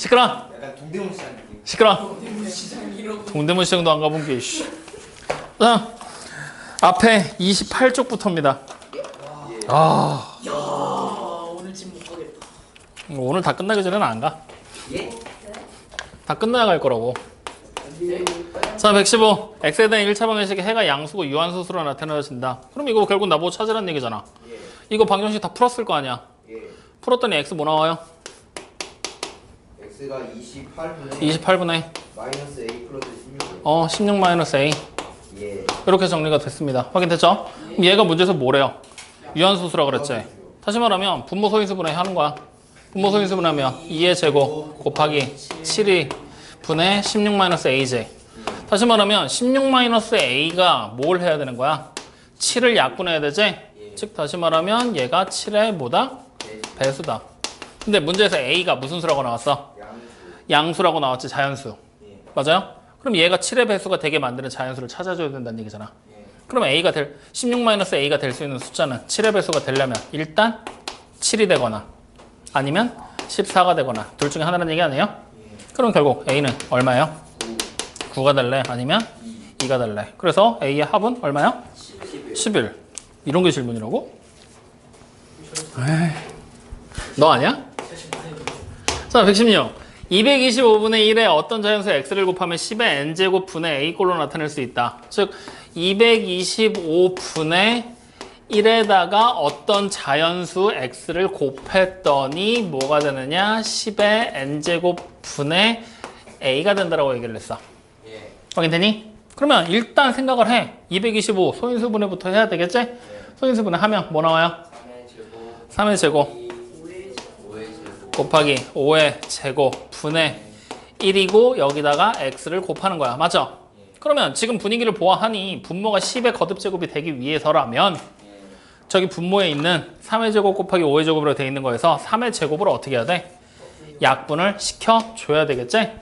시끄러. 약간 동대문 시장 느낌. 시끄러. 동대문 시장도 안 가본 게. 자, 앞에 28쪽부터입니다. 아, 야 오늘 집 못 가겠다. 오늘 다 끝나기 전에는 안 가. 예? 다 끝나야 갈 거라고. 자, 115. x에 대한 1차 방정식의 해가 양수고 유한수수로 나타내진다. 그럼 이거 결국 나보고 찾으라는 얘기잖아. 예. 이거 방정식 다 풀었을 거 아니야. 예. 풀었더니 x 뭐 나와요? x가 28분의 28분의 마이너스 a 플러스 16. 16 마이너스 a. 예. 이렇게 정리가 됐습니다. 확인됐죠? 그럼 얘가 문제에서 뭐래요? 유한수수라 그랬지. 다시 말하면 분모 소인수분해 하는 거야. 분모 소인수분하면 2의 제곱 곱하기 7이 분의 16 마이너스 aj. 다시 말하면 16 마이너스 a가 뭘 해야 되는 거야? 7을 약분해야 되지? 즉 다시 말하면 얘가 7의 뭐다? 배수다. 근데 문제에서 a가 무슨 수라고 나왔어? 양수라고 나왔지. 자연수. 맞아요? 그럼 얘가 7의 배수가 되게 만드는 자연수를 찾아줘야 된다는 얘기잖아. 그럼 a가 16 마이너스 a가 될 수 있는 숫자는 7의 배수가 되려면 일단 7이 되거나 아니면 14가 되거나 둘 중에 하나라는 얘기 아니에요? 그럼 결국 a는 얼마예요? 9가 될래? 아니면 2가 될래? 그래서 a의 합은 얼마야? 11. 이런 게 질문이라고? 에이, 너 아니야? 자, 116. 225분의 1에 어떤 자연수 x를 곱하면 10의 n제곱 분의 a꼴로 나타낼 수 있다. 즉 225분의 1에다가 어떤 자연수 x를 곱했더니 뭐가 되느냐? 10의 n제곱 분의 a가 된다라고 얘기를 했어. 확인되니? 그러면 일단 생각을 해. 225 소인수분해부터 해야 되겠지? 소인수분해 하면 뭐 나와요? 3의 제곱 곱하기 5의 제곱 분의 1이고 여기다가 x를 곱하는 거야. 맞죠? 그러면 지금 분위기를 보아하니 분모가 10의 거듭제곱이 되기 위해서라면 저기 분모에 있는 3의 제곱 곱하기 5의 제곱으로 되어 있는 거에서 3의 제곱으로 어떻게 해야 돼? 약분을 시켜줘야 되겠지?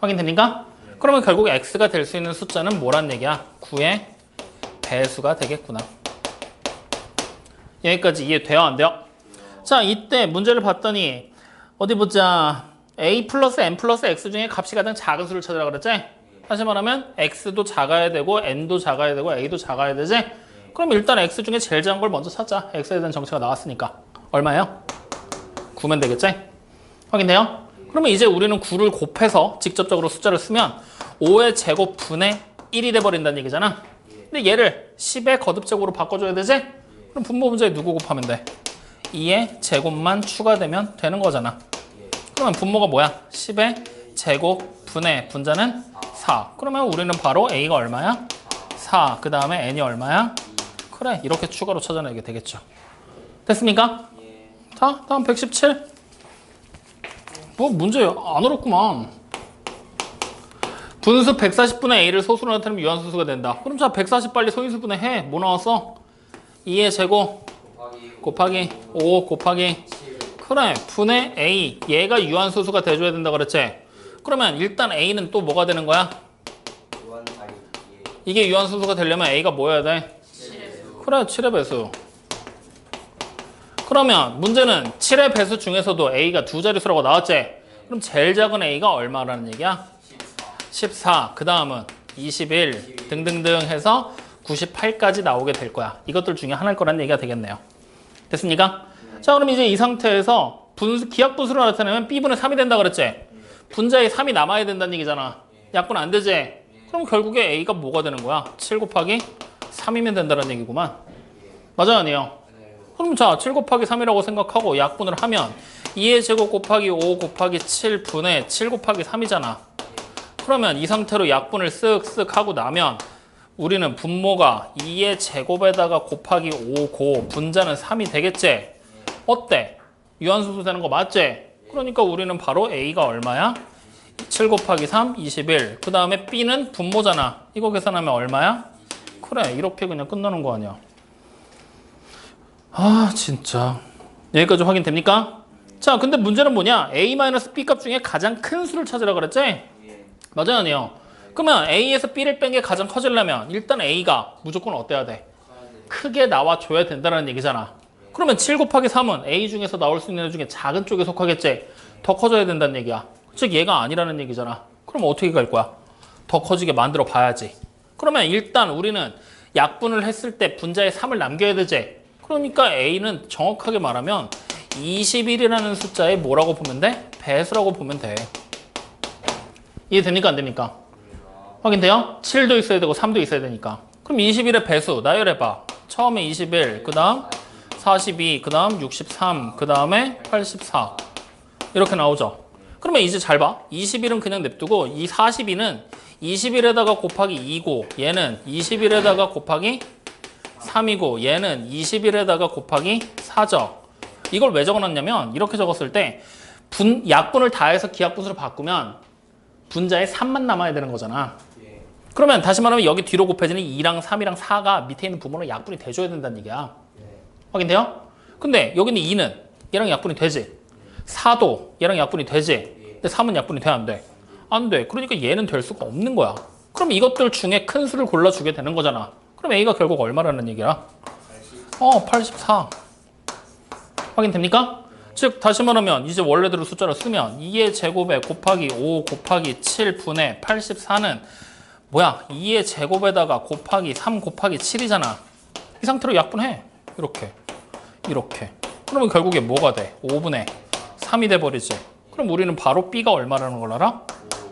확인됩니까? 그러면 결국 x가 될 수 있는 숫자는 뭐란 얘기야? 9의 배수가 되겠구나. 여기까지 이해돼요? 안 돼요? 자, 이때 문제를 봤더니 어디 보자. a 플러스 n 플러스 x 중에 값이 가장 작은 수를 찾으라 그랬지? 다시 말하면 x도 작아야 되고 n도 작아야 되고 a도 작아야 되지? 그럼 일단 x 중에 제일 작은 걸 먼저 찾자. x에 대한 정체가 나왔으니까. 얼마예요? 9면 되겠지? 확인돼요? 그러면 이제 우리는 9를 곱해서 직접적으로 숫자를 쓰면 5의 제곱 분의 1이 돼버린다는 얘기잖아. 근데 얘를 10의 거듭제곱으로 바꿔줘야 되지? 그럼 분모 문제에 누구 곱하면 돼? 2의 제곱만 추가되면 되는 거잖아. 그러면 분모가 뭐야? 10의 제곱 분의 분자는 4. 그러면 우리는 바로 a가 얼마야? 4. 그 다음에 n이 얼마야? 그래, 이렇게 추가로 찾아내게 되겠죠. 됐습니까? 자, 다음 117. 뭐 문제 안 어렵구만. 분수 140분의 a를 소수로 나타내면 유한수수가 된다. 그럼 자, 140 빨리 소인수분해 해. 뭐 나왔어? 2의 제곱 곱하기 5 곱하기 그래, 분의 a. 얘가 유한수수가 돼줘야 된다 그랬지? 그러면 일단 a는 또 뭐가 되는 거야? 이게 유한수수가 되려면 a가 뭐여야 돼? 그래, 7의 배수. 그러면 문제는 7의 배수 중에서도 a가 두 자릿수라고 나왔지? 그럼 제일 작은 a가 얼마라는 얘기야? 14. 그 다음은 21 등등등 해서 98까지 나오게 될 거야. 이것들 중에 하나일 거라는 얘기가 되겠네요. 됐습니까? 자, 그럼 이제 이 상태에서 기하분수로 나타내면 b분의 3이 된다 그랬지? 분자에 3이 남아야 된다는 얘기잖아. 약분 안 되지? 그럼 결국에 a가 뭐가 되는 거야? 7 곱하기 3이면 된다는 얘기구만. 맞아, 아니에요? 그럼 자, 7 곱하기 3이라고 생각하고 약분을 하면 2의 제곱 곱하기 5 곱하기 7 분의 7 곱하기 3이잖아. 그러면 이 상태로 약분을 쓱쓱 하고 나면 우리는 분모가 2의 제곱에다가 곱하기 5고 분자는 3이 되겠지? 어때? 유한수수 되는 거 맞지? 그러니까 우리는 바로 a가 얼마야? 7 곱하기 3, 21. 그 다음에 b는 분모잖아. 이거 계산하면 얼마야? 그래, 이렇게 그냥 끝나는 거 아니야. 아, 진짜. 여기까지 확인됩니까? 자, 근데 문제는 뭐냐? a-b 값 중에 가장 큰 수를 찾으라 그랬지? 맞아요, 아니에요? 그러면 a에서 b를 뺀 게 가장 커지려면 일단 a가 무조건 어때야 돼? 크게 나와줘야 된다는 얘기잖아. 그러면 7 곱하기 3은 a 중에서 나올 수 있는 애 중에 작은 쪽에 속하겠지? 더 커져야 된다는 얘기야. 즉 얘가 아니라는 얘기잖아. 그럼 어떻게 갈 거야? 더 커지게 만들어 봐야지. 그러면 일단 우리는 약분을 했을 때 분자에 3을 남겨야 되지. 그러니까 A는 정확하게 말하면 21이라는 숫자에 뭐라고 보면 돼? 배수라고 보면 돼. 이해됩니까? 안 됩니까? 확인돼요? 7도 있어야 되고 3도 있어야 되니까. 그럼 21의 배수 나열해봐. 처음에 21, 그 다음 42, 그 다음 63, 그 다음에 84 이렇게 나오죠. 그러면 이제 잘 봐. 21은 그냥 냅두고 이 42는 21에다가 곱하기 2고 얘는 21에다가 곱하기 3이고 얘는 21에다가 곱하기 4죠. 이걸 왜 적어놨냐면 이렇게 적었을 때 약분을 다 해서 기하분수로 바꾸면 분자에 3만 남아야 되는 거잖아. 그러면 다시 말하면 여기 뒤로 곱해지는 2랑 3이랑 4가 밑에 있는 부분으로 약분이 돼줘야 된다는 얘기야. 확인돼요? 근데 여기는 2는 얘랑 약분이 되지. 4도 얘랑 약분이 되지. 근데 3은 약분이 돼, 안 돼? 안 돼. 그러니까 얘는 될 수가 없는 거야. 그럼 이것들 중에 큰 수를 골라주게 되는 거잖아. 그럼 A가 결국 얼마라는 얘기야? 84. 확인됩니까? 즉 다시 말하면 이제 원래대로 숫자를 쓰면 2의 제곱에 곱하기 5 곱하기 7분의 84는 뭐야? 2의 제곱에다가 곱하기 3 곱하기 7이잖아. 이 상태로 약분해. 이렇게. 그러면 결국에 뭐가 돼? 5분의 3이 돼버리지. 그럼 우리는 바로 B가 얼마라는 걸 알아?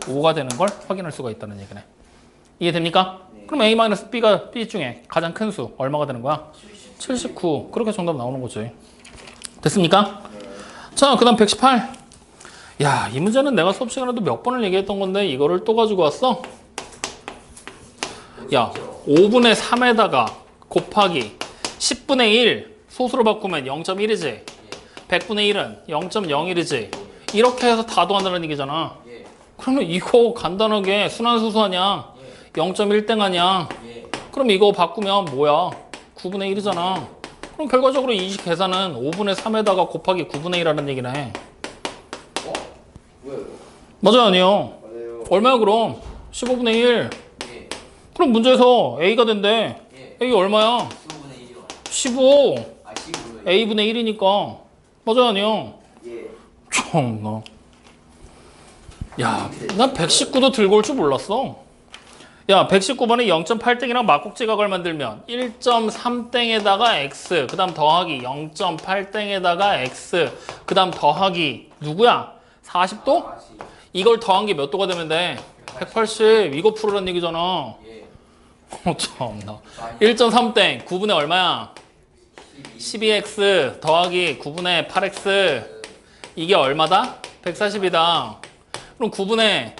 5가 되는 걸 확인할 수가 있다는 얘기네. 이해됩니까? 그럼 A-B가 B 중에 가장 큰 수 얼마가 되는 거야? 79. 그렇게 정답 나오는 거지. 됐습니까? 자, 그 다음 118. 야, 이 문제는 내가 수업 시간에도 몇 번을 얘기했던 건데 이거를 또 가지고 왔어? 야, 5분의 3에다가 곱하기 10분의 1 소수로 바꾸면 0.1이지. 100분의 1은 0.01이지. 이렇게 해서 다 더한다는 얘기잖아. 그러면 이거 간단하게 순환소수 아니야? 0.1땡 아니야? 그럼 이거 바꾸면 뭐야? 9분의 1이잖아. 그럼 결과적으로 이 계산은 5분의 3에다가 곱하기 9분의 1하는 얘기네. 뭐야? 맞아요, 아니에요? 맞아요. 얼마야 그럼? 15분의 1. 예. 그럼 문제에서 A가 된대. A 얼마야? 15분의 1이요. 15. 아 15요. A분의 1이니까. 맞아요, 아니에요? 예. 참나. 야, 난 119도 들고 올 줄 몰랐어. 야, 119번에 0.8땡이랑 막국지각을 만들면 1.3땡에다가 x, 그 다음 더하기 0.8땡에다가 x, 그 다음 더하기 누구야? 40도? 이걸 더한 게 몇 도가 되면 돼? 180. 이거 풀으란 얘기잖아. 예. 참나. 1.3땡 9분의 얼마야? 12x 더하기 9분의 8x. 이게 얼마다? 140이다. 그럼 9분의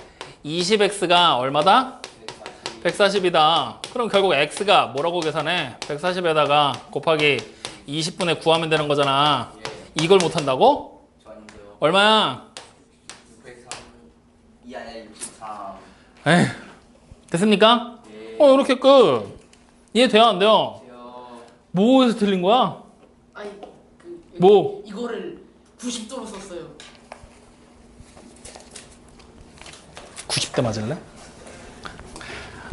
20x가 얼마다? 140이다. 그럼 결국 x가 뭐라고 계산해? 140에다가 곱하기 20분의 9 하면 되는 거잖아. 이걸 못한다고? 저 아닌데요. 얼마야? 603. 이 아니야 63. 에이, 됐습니까? 예. 이렇게 끝. 이해돼요? 안 돼요? 안녕하세요. 뭐에서 틀린 거야? 아니 뭐? 이거를 90도로 썼어요. 90대 맞을래?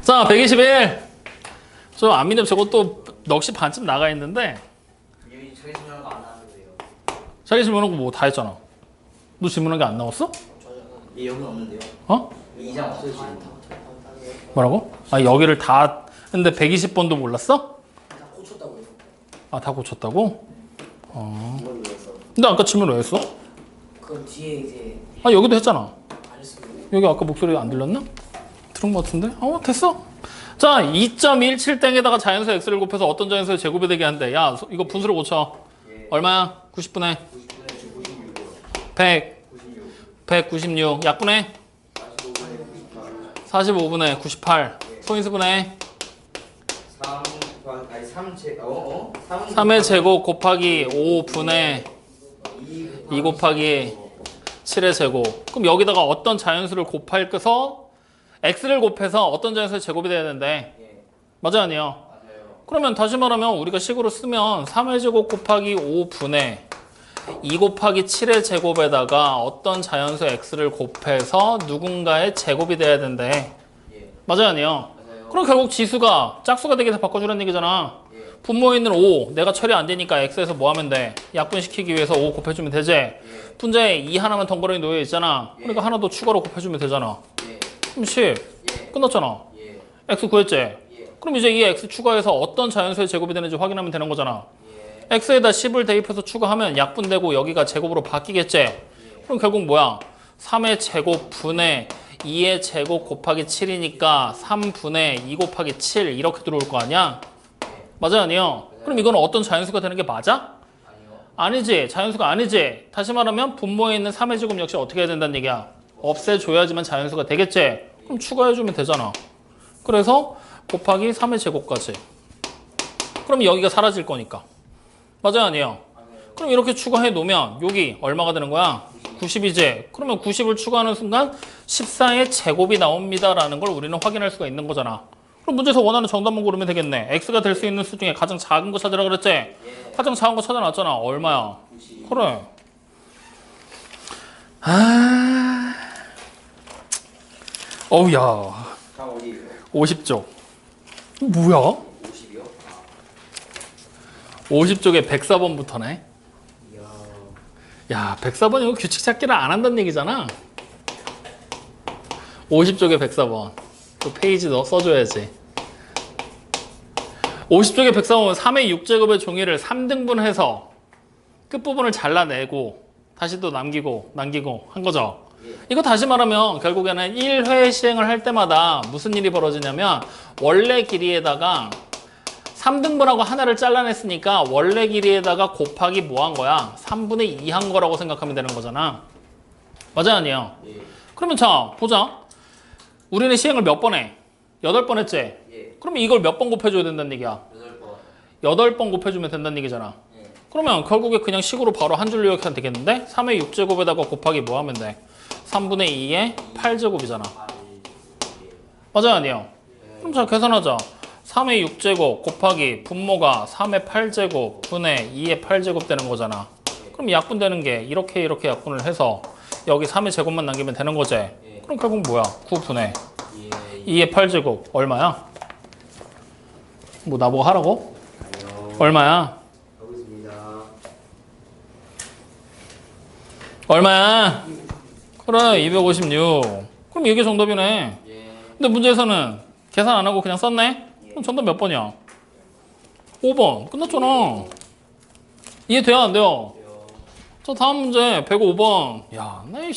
자, 121. 저 안 믿으면 저것도 넋이 반쯤 나가 있는데 여기 자기 질문한 거안 하는데요. 자기 질문한 거 뭐 다 했잖아. 너 질문한 게 안 나왔어? 예, 여기 없는데요. 어? 2장 없어요 지금. 뭐라고? 아, 여기를 다 했는데 120번도 몰랐어? 다 고쳤다고 해서. 아, 다 고쳤다고? 이걸 위해서. 근데 아까 질문 왜 했어? 그 뒤에 이제 아, 여기도 했잖아. 안 했어요. 여기 아까 목소리 안 들렸나? 들은 것 같은데? 됐어. 자, 2.17땡에다가 자연수 x를 곱해서 어떤 자연수의 제곱이 되게 한대. 야, 이거 분수로 고쳐. 예. 얼마야? 90분의 90분의 96이요. 100, 96. 196. 약분의 45분의 98. 소인수분의 3 아니 3제 3의 제곱 곱하기 5분의 2 곱하기 7의 제곱. 그럼 여기다가 어떤 자연수를 곱해서 x를 곱해서 어떤 자연수의 제곱이 돼야 되는데. 예. 맞아요, 아니에요? 맞아요. 그러면 다시 말하면 우리가 식으로 쓰면 3의 제곱 곱하기 5분의 2 곱하기 7의 제곱에다가 어떤 자연수 x를 곱해서 누군가의 제곱이 돼야 된대. 예. 맞아요, 아니에요? 맞아요. 그럼 결국 지수가 짝수가 되게 해서 바꿔주라는 얘기잖아. 예. 분모에 있는 5 내가 처리 안 되니까 x에서 뭐 하면 돼? 약분시키기 위해서 5 곱해주면 되지? 예. 분자에 2 하나만 덩그러니 놓여 있잖아. 그러니까 하나 더 추가로 곱해주면 되잖아. 예. 그럼 10 예. 끝났잖아. 예. x 구했지? 예. 그럼 이제 이 x 추가해서 어떤 자연수의 제곱이 되는지 확인하면 되는 거잖아. 예. x에다 10을 대입해서 추가하면 약분되고 여기가 제곱으로 바뀌겠지? 그럼 결국 뭐야? 3의 제곱 분의 2의 제곱 곱하기 7이니까 3분의 2 곱하기 7 이렇게 들어올 거 아니야? 맞아요, 아니요? 그럼 이거는 어떤 자연수가 되는 게 맞아? 아니요. 아니지. 자연수가 아니지. 다시 말하면 분모에 있는 3의 제곱 역시 어떻게 해야 된다는 얘기야? 없애줘야지만 자연수가 되겠지? 그럼 추가해주면 되잖아. 그래서 곱하기 3의 제곱까지. 그럼 여기가 사라질 거니까. 맞아요, 아니에요? 그럼 이렇게 추가해 놓으면 여기 얼마가 되는 거야? 90이지. 그러면 90을 추가하는 순간 14의 제곱이 나옵니다라는 걸 우리는 확인할 수가 있는 거잖아. 그럼 문제에서 원하는 정답만 고르면 되겠네. x가 될 수 있는 수 중에 가장 작은 거 찾으라 그랬지? 예. 가장 작은 거 찾아놨잖아. 얼마야? 90. 그래. 아, 어우야. 다 어디예요? 50쪽. 뭐야? 50이요? 50쪽에 104번부터네. 이야. 야, 104번 이거 규칙 찾기를 안 한다는 얘기잖아. 50쪽에 104번. 그 페이지 너 써줘야지. 50쪽에 104번은 3의 6제곱의 종이를 3등분해서 끝부분을 잘라내고 다시 또 남기고 한 거죠. 이거 다시 말하면 결국에는 1회 시행을 할 때마다 무슨 일이 벌어지냐면 원래 길이에다가 3등분하고 하나를 잘라냈으니까 원래 길이에다가 곱하기 뭐 한 거야? 3분의 2 한 거라고 생각하면 되는 거잖아. 맞아, 아니에요? 예. 그러면 자, 보자. 우리는 시행을 몇 번 해? 8번 했지? 예. 그러면 이걸 몇 번 곱해줘야 된다는 얘기야? 8번. 8번 곱해주면 된다는 얘기잖아. 예. 그러면 결국에 그냥 식으로 바로 한 줄로 이렇게 하면 되겠는데? 3의 6제곱에다가 곱하기 뭐 하면 돼? 3분의 2의 8제곱이잖아. 맞아요, 아니에요? 그럼 자, 계산하자. 3의 6제곱 곱하기 분모가 3의 8제곱 분의 2의 8제곱 되는 거잖아. 그럼 약분되는 게 이렇게 약분을 해서 여기 3의 제곱만 남기면 되는 거지. 그럼 결국 뭐야? 9분의 2의 8제곱 얼마야? 뭐 나보고 하라고? 아니요. 얼마야? 하고 있습니다. 얼마야? 그래, 256. 그럼 이게 정답이네. 예. 근데 문제에서는 계산 안 하고 그냥 썼네? 그럼 정답 몇 번이야? 5번. 끝났잖아. 이해돼요, 안 돼요? 자, 다음 문제 105번. 야, 나 이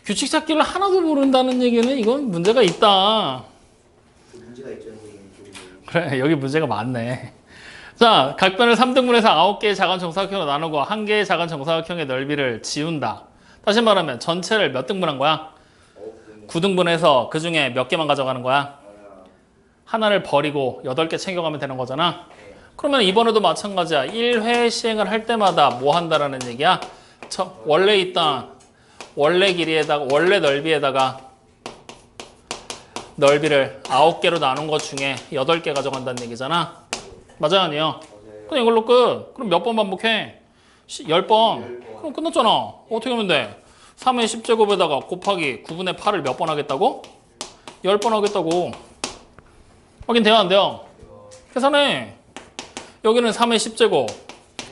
규칙 찾기를 하나도 모른다는 얘기는 이건 문제가 있다. 그 문제가 있죠, 선생님. 그래, 여기 문제가 많네. 자, 각변을 3등분해서 9개의 작은 정사각형으로 나누고 1개의 작은 정사각형의 넓이를 지운다. 다시 말하면 전체를 몇 등분한 거야? 9등분해서 그 중에 몇 개만 가져가는 거야? 하나를 버리고 8개 챙겨가면 되는 거잖아. 그러면 이번에도 마찬가지야. 1회 시행을 할 때마다 뭐 한다라는 얘기야? 원래 있던 원래 길이에다가 원래 넓이에다가 넓이를 9개로 나눈 것 중에 8개 가져간다는 얘기잖아. 맞아요, 아니에요? 그럼 이걸로 끝. 그럼 몇 번 반복해? 10번. 그럼 끝났잖아. 어떻게 하면 돼? 3의 10제곱에다가 곱하기 9분의 8을 몇 번 하겠다고? 10번 하겠다고. 확인돼요, 안 돼요? 계산해. 여기는 3의 10제곱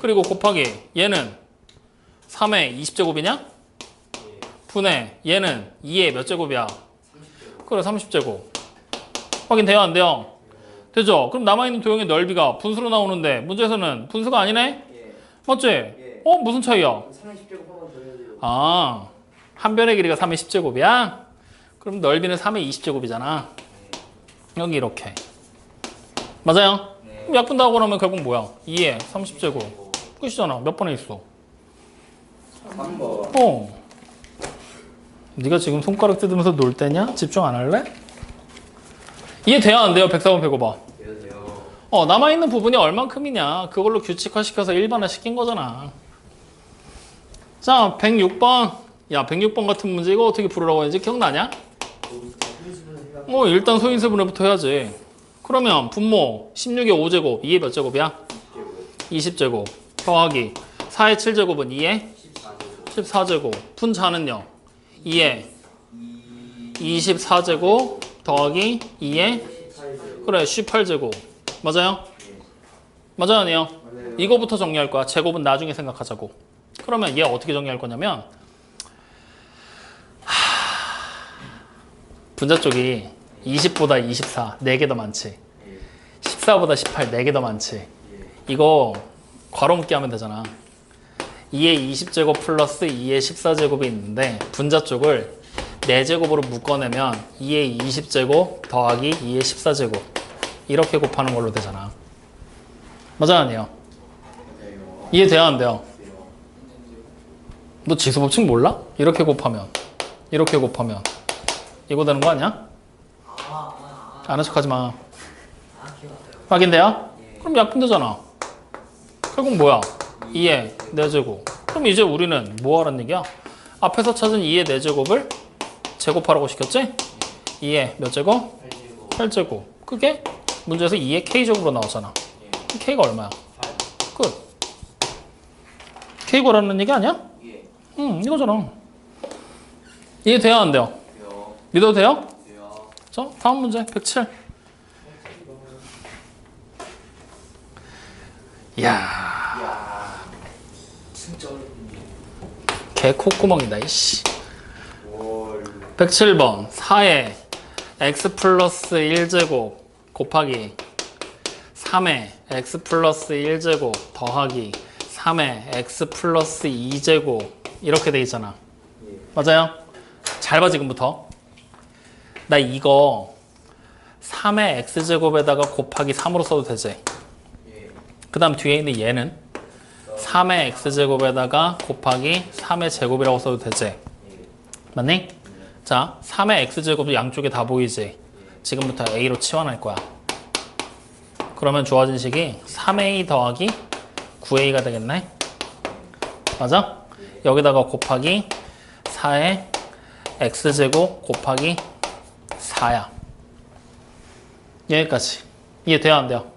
그리고 곱하기 얘는 3의 20제곱이냐? 분의 얘는 2의 몇 제곱이야? 그래, 30제곱. 확인돼요, 안 돼요? 되죠? 그럼 남아있는 도형의 넓이가 분수로 나오는데 문제에서는 분수가 아니네? 맞지? 무슨 차이야? 3의 10제곱 한번 더 해야 돼요. 아, 한 변의 길이가 3의 10제곱이야? 그럼 넓이는 3의 20제곱이잖아. 여기 이렇게. 맞아요? 그럼 약분 다 하고 나면 결국 뭐야? 2의 30제곱. 끝이잖아. 몇 번에 있어? 3번. 네가 지금 손가락 뜯으면서 놀 때냐? 집중 안 할래? 이해돼요, 안 돼요? 104번 105번. 돼요. 남아있는 부분이 얼만큼이냐? 그걸로 규칙화시켜서 일반화 시킨 거잖아. 자, 106번. 야, 106번 같은 문제 이거 어떻게 풀으라고 했지? 기억나냐? 일단 소인수분해부터 해야지. 그러면 분모 16의 5제곱 2의 몇 제곱이야? 20제곱 더하기 4의 7제곱은 2의 14제곱 분자는요? 2의 24제곱 더하기 2의 그래 18제곱 맞아요? 맞아요, 아니에요? 이거부터 정리할 거야. 제곱은 나중에 생각하자고. 그러면 얘 어떻게 정리할 거냐면 분자 쪽이 20보다 24, 4개 더 많지. 14보다 18, 4개 더 많지. 이거 괄호 묶기 하면 되잖아. 2의 20제곱 플러스 2의 14제곱이 있는데 분자 쪽을 4제곱으로 묶어내면 2의 20제곱 더하기 2의 14제곱 이렇게 곱하는 걸로 되잖아. 맞아 아니에요? 이해돼요 안 돼요? 너 지수법칙 몰라? 이렇게 곱하면 이거 되는 거 아니야? 아는 척하지 마. 확인돼요? 그럼 약분되잖아. 결국 뭐야? 2의 4제곱. 그럼 이제 우리는 뭐 하라는 얘기야? 앞에서 찾은 2의 4제곱을 제곱하라고 시켰지? 2의 몇 제곱? 8제곱. 그게 문제에서 2의 k제곱으로 나오잖아. 그럼 k가 얼마야? 끝. k 구하라는 얘기 아니야? 응, 이거잖아. 이해돼요 안 돼요? 믿어도 돼요? 자, 다음 문제 107. 이야, 진짜 어렵네. 개 콧구멍이다 이씨. 107번 4의 x 플러스 1제곱 곱하기 3의 x 플러스 1제곱 더하기 3의 x 플러스 2제곱 이렇게 돼 있잖아. 맞아요? 잘 봐 지금부터. 나 이거 3의 x제곱에다가 곱하기 3으로 써도 되지? 그 다음 뒤에 있는 얘는 3의 x제곱에다가 곱하기 3의 제곱이라고 써도 되지? 맞니? 자, 3의 x제곱도 양쪽에 다 보이지? 지금부터 a로 치환할 거야. 그러면 주어진 식이 3a 더하기 9a가 되겠네? 맞아? 여기다가 곱하기 4의 x제곱 곱하기 4야. 여기까지. 이해돼요 안 돼요?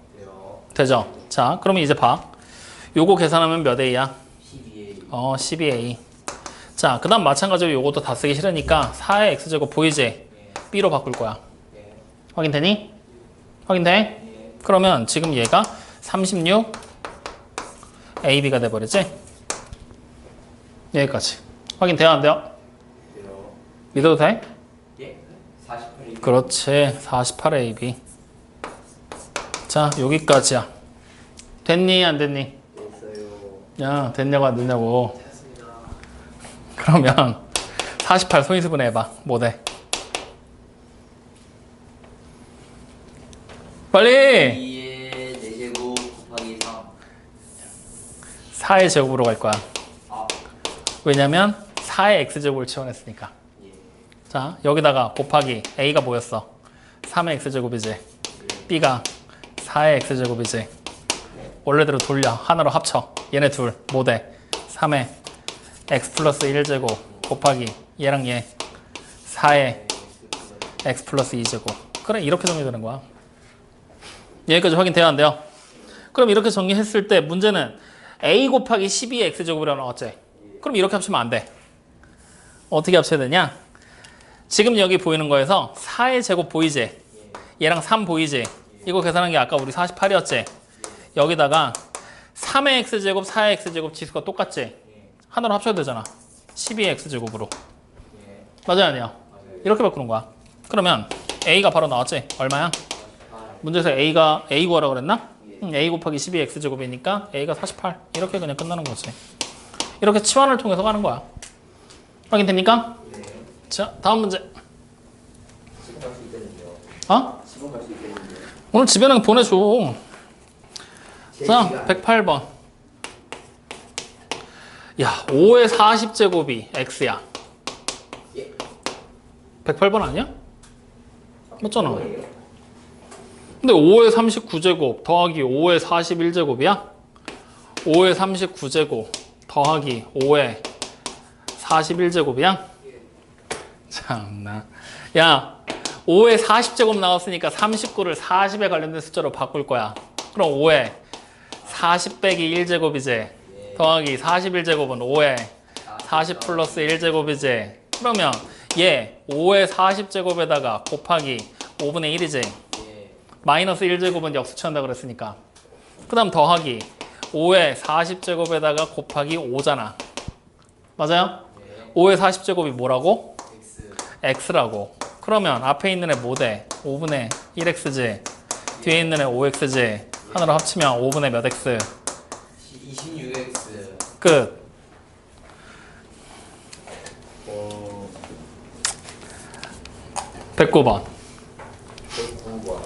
되죠? 자, 그러면 이제 봐. 요거 계산하면 몇 a야? 12A. 12a. 자, 그 다음 마찬가지로 요것도 다 쓰기 싫으니까 4의 x제곱 보이지? b로 바꿀 거야. 확인되니? 확인돼? 그러면 지금 얘가 36 ab가 돼버리지? 여기까지. 확인돼요 안 돼요? 믿어도 돼? 예? 48A. 그렇지. 48ab. 자, 여기까지야. 됐니 안 됐니? 됐어요. 야, 됐냐고 안 됐냐고. 됐습니다. 그러면 48 소인수분 해봐. 뭐 돼? 빨리! 2의 4제곱 곱하기 3. 4의 제곱으로 갈 거야. 아. 왜냐면 4의 x제곱을 치환했으니까. 예. 자, 여기다가 곱하기 a가 뭐였어? 3의 x제곱이지. b가 4의 x제곱이지. 원래대로 돌려. 하나로 합쳐. 얘네 둘. 뭐 돼? 3의 x 플러스 1제곱 곱하기 얘랑 얘 4의 x 플러스 2제곱. 그래, 이렇게 정리되는 거야. 여기까지 확인돼야 안 돼요? 그럼 이렇게 정리했을 때 문제는 a 곱하기 12의 x제곱이라고 나왔지? 그럼 이렇게 합치면 안 돼. 어떻게 합쳐야 되냐? 지금 여기 보이는 거에서 4의 제곱 보이지? 얘랑 3 보이지? 이거 계산한 게 아까 우리 48이었지? 여기다가 3의 x제곱, 4의 x제곱 지수가 똑같지? 하나로 합쳐야 되잖아. 12의 x제곱으로. 맞아요 아니에요? 이렇게 바꾸는 거야. 그러면 a가 바로 나왔지? 얼마야? 문제에서 a가 a 구하라고 그랬나? a 곱하기 12의 x제곱이니까 a가 48. 이렇게 그냥 끝나는 거지. 이렇게 치환을 통해서 가는 거야. 확인됩니까? 네. 자, 다음 문제. 지금 갈 수 있겠는데요. 어? 지금 갈 수 있겠는데요. 오늘 집에는 보내줘. 제 자, 시간. 108번. 야, 5의 40제곱이 x야. 예. 108번 아니야? 맞잖아. 뭐예요? 근데 5의 39제곱 더하기 5의 41제곱이야? 5의 39제곱 더하기 5의 41제곱이야? 참나. 야, 5의 40제곱 나왔으니까 39를 40에 관련된 숫자로 바꿀 거야. 그럼 5의 40 빼기 1제곱이지. 더하기 41제곱은 5의 40 플러스 1제곱이지. 그러면 얘 5의 40제곱에다가 곱하기 5분의 1이지. 마이너스 1제곱은 역수치한다 그랬으니까. 그 다음 더하기 5의 40제곱에다가 곱하기 5잖아. 맞아요? 네. 5의 40제곱이 뭐라고? X. x라고. 그러면 앞에 있는 애 뭐대? 5분의 1x지. 뒤에 있는 애 5x지. 하나로 합치면 5분의 몇 x? 26X. 끝. 어, 109번. 109번.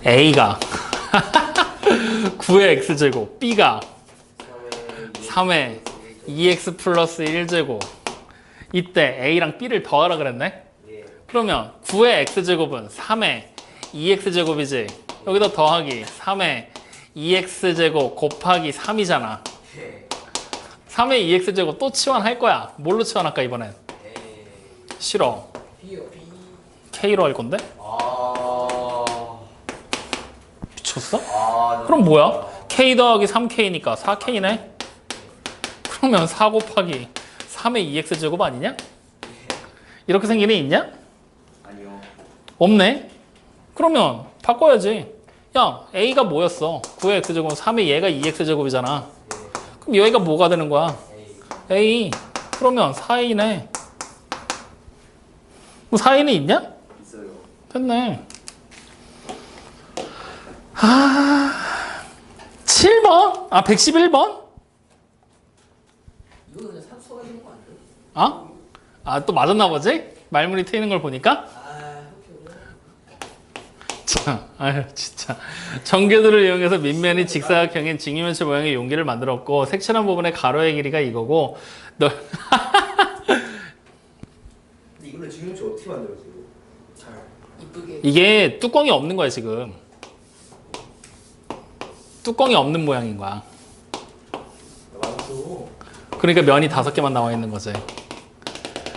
a가 9의 x제곱, b가 3의 2x 플러스 1제곱. 이때 a랑 b를 더하라 그랬네? 예. 그러면 9의 x제곱은 3의 2x제곱이지. 여기다 더하기 3의 2x제곱 곱하기 3이잖아. 예. 3의 2x제곱 또 치환할 거야. 뭘로 치환할까 이번엔? A. 싫어. B요. B. k로 할 건데? 아. 미쳤어? 아. 그럼 뭐야? k 더하기 3k니까 4k네? 그러면 4 곱하기 3의 2x제곱 아니냐? 이렇게 생긴 애 있냐? 아니요. 없네? 그러면 바꿔야지. 야, a가 뭐였어? 9의 x제곱은 3의 얘가 2x제곱이잖아. 그럼 여기가 뭐가 되는 거야? A. a. 그러면 4a네. 뭐 4a는 있냐? 있어요. 됐네. 아, 7번? 아, 111번? 이거 그냥 산수가 있는 거 아니에요? 아? 아, 또 맞았나 보지? 말문이 트이는 걸 보니까? 아, 참, 아유, 진짜. 전개도를 이용해서 밑면이 직사각형인 직류면체 모양의 용기를 만들었고, 색칠한 부분의 가로의 길이가 이거고, 근데 이거는 지금 어떻게 만들었어요? 잘 이쁘게. 이게 뚜껑이 없는 거야, 지금. 뚜껑이 없는 모양인 거야. 많죠. 그러니까 면이 5개만 나와 있는 거지.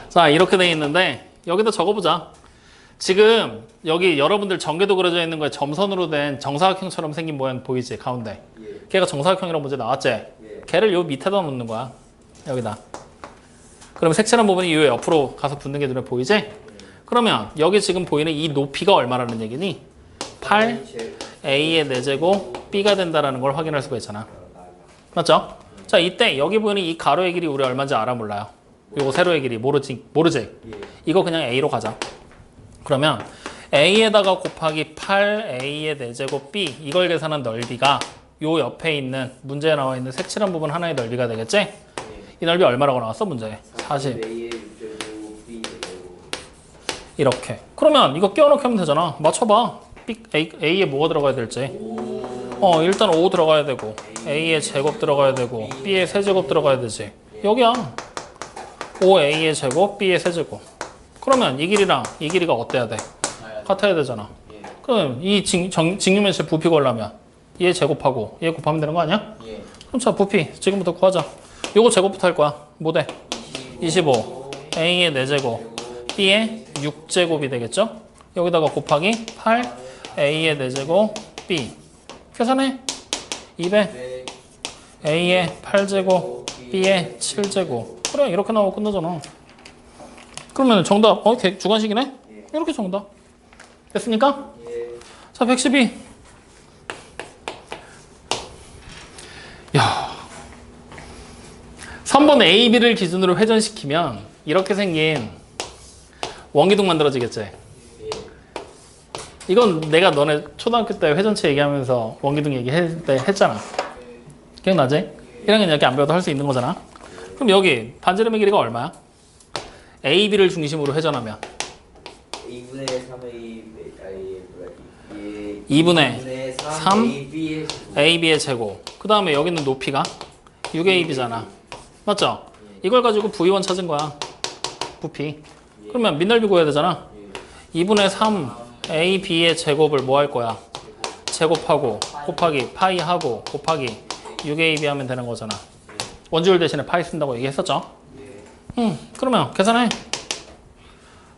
자, 이렇게 돼 있는데 여기다 적어보자. 지금 여기 여러분들 전개도 그려져 있는 거에 점선으로 된 정사각형처럼 생긴 모양 보이지? 가운데. 예. 걔가 정사각형이라고 문제 나왔지? 예. 걔를 요 밑에다 놓는 거야. 여기다. 그러면 색칠한 부분이 요 옆으로 가서 붙는 게 눈에 보이지? 그러면 여기 지금 보이는 이 높이가 얼마라는 얘기니? 8 a의 4제곱 b가 된다라는 걸 확인할 수가 있잖아. 맞죠? 자, 이때 여기 보이는 이 가로의 길이 우리 얼마인지 알아 몰라요? 요거 세로의 길이 모르지? 예. 이거 그냥 a로 가자. 그러면 a에다가 곱하기 8a의 4제곱 b 이걸 계산한 넓이가 요 옆에 있는 문제에 나와 있는 색칠한 부분 하나의 넓이가 되겠지? 이 넓이 얼마라고 나왔어 문제에? 40. A의 6제곱, B의 제곱. 이렇게. 그러면 이거 끼워넣기 하면 되잖아. 맞춰봐. A에 뭐가 들어가야 될지. 일단 5 들어가야 되고 A의 제곱 들어가야 되고 B의 세제곱 들어가야 되지. 여기야. 5A의 제곱, B의 세제곱. 그러면 이 길이랑 이 길이가 어때야 돼? 같아야 되잖아. 예. 그럼 이 직류면체 부피 구하려면 얘 제곱하고 얘 곱하면 되는 거 아니야? 예. 그럼 자 부피 지금부터 구하자. 요거 제곱부터 할 거야. 뭐 돼? 25. A의 4제곱, B의 6제곱이 되겠죠? 여기다가 곱하기 8, A의 4제곱, B. 계산해. 200. A의 8제곱, B의 7제곱. 그래, 이렇게 나오고 끝나잖아. 그러면 정답, 주관식이네? 이렇게 정답. 됐습니까? 예. 자, 112. 야. 3번 A, B를 기준으로 회전시키면 이렇게 생긴 원기둥 만들어지겠지? 이건 내가 너네 초등학교 때 회전체 얘기하면서 원기둥 얘기할 때 했잖아. 기억나지? 1학년 이렇게 안 배워도 할 수 있는 거잖아. 그럼 여기 반지름의 길이가 얼마야? A, B를 중심으로 회전하면 2분의 3A, 2분의 3 AB의 A, B의 제곱. 그 다음에 여기는 높이가 6AB잖아. 맞죠? 이걸 가지고 V1 찾은 거야. 부피. 그러면 밑넓이 구해야 되잖아. 2분의 3 A, B의 제곱을 뭐 할 거야? 제곱하고 곱하기 파이하고 곱하기 6AB 하면 되는 거잖아. 원주율 대신에 파이 쓴다고 얘기했었죠? 그러면 계산해.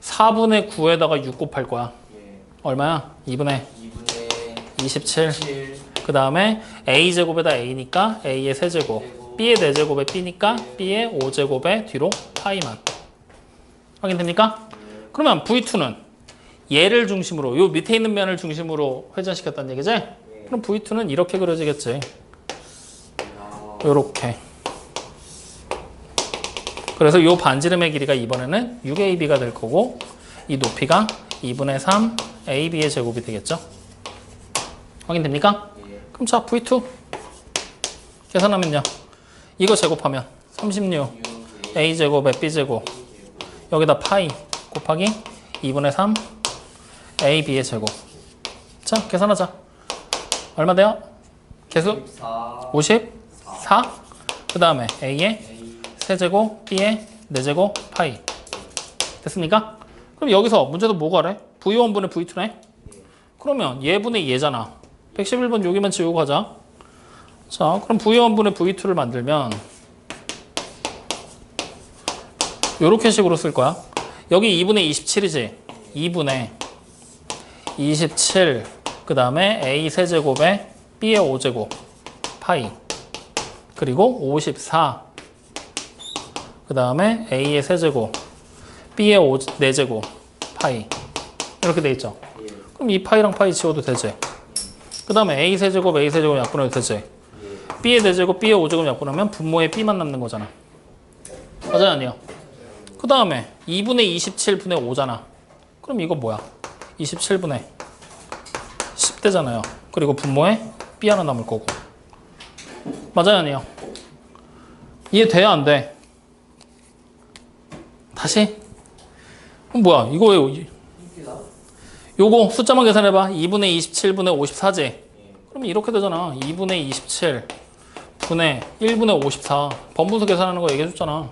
4분의 9에다가 6 곱할 거야. 얼마야? 2분의 27. 그 다음에 A제곱에다 A니까 A의 세제곱, B의 4제곱에 B니까 B의 5제곱에 뒤로 파이만. 확인됩니까? 그러면 V2는 얘를 중심으로, 요 밑에 있는 면을 중심으로 회전시켰다는 얘기지? 그럼 V2는 이렇게 그려지겠지. 요렇게. 그래서 이 반지름의 길이가 이번에는 6AB가 될 거고 이 높이가 2분의 3 AB의 제곱이 되겠죠. 확인됩니까? 예. 그럼 자 V2 계산하면요. 이거 제곱하면 36 A제곱에 B제곱 여기다 파이 곱하기 2분의 3 AB의 제곱. 자 계산하자. 얼마 돼요? 개수? 54. 그 다음에 A의 세제곱, B의 4제곱, 파이. 됐습니까? 그럼 여기서 문제도 뭐가 래? V1분의 V2네? 그러면 얘분의 얘잖아. 111번 여기만 지우고 가자. 자, 그럼 V1분의 V2를 만들면 요렇게 식으로 쓸 거야. 여기 2분의 27이지? 2분의 27. 그 다음에 A 세제곱에 B의 5제곱, 파이. 그리고 54. 그 다음에 A의 세제곱, B의 4제곱, 파이. 이렇게 돼 있죠. 그럼 이 파이랑 파이 지워도 되지. 그 다음에 A 세제곱, A 세제곱 약분해도 되지. B의 4제곱, B의 5제곱 약분하면 분모에 B만 남는 거잖아. 맞아요, 아니요? 그 다음에 2분의 27분의 5잖아. 그럼 이거 뭐야? 27분의 10대잖아요. 그리고 분모에 B 하나 남을 거고. 맞아요, 아니요? 이해돼야 안 돼? 다시? 그럼 뭐야? 이거 왜 요거 숫자만 계산해봐. 2분의 27분의 54지? 그럼 이렇게 되잖아. 2분의 27 분의 1분의 54. 번분수 계산하는 거 얘기해줬잖아.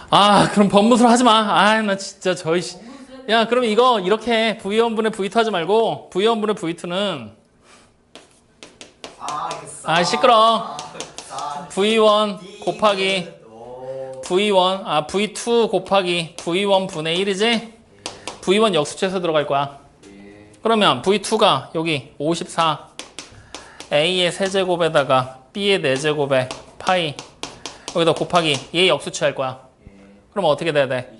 아, 그럼 번분수를 하지 마. 아, 나 진짜 저희 야, 그럼 이거 이렇게 V1분의 V2 하지 말고 V1분의 V2는 시끄러. V1 곱하기 V2 곱하기 V1 분의 1이지? V1 역수치해서 들어갈 거야. 그러면 V2가 여기 54 A의 세제곱에다가 B의 4제곱에 파이 여기다 곱하기 얘 역수치 할 거야. 그럼 어떻게 돼야 돼?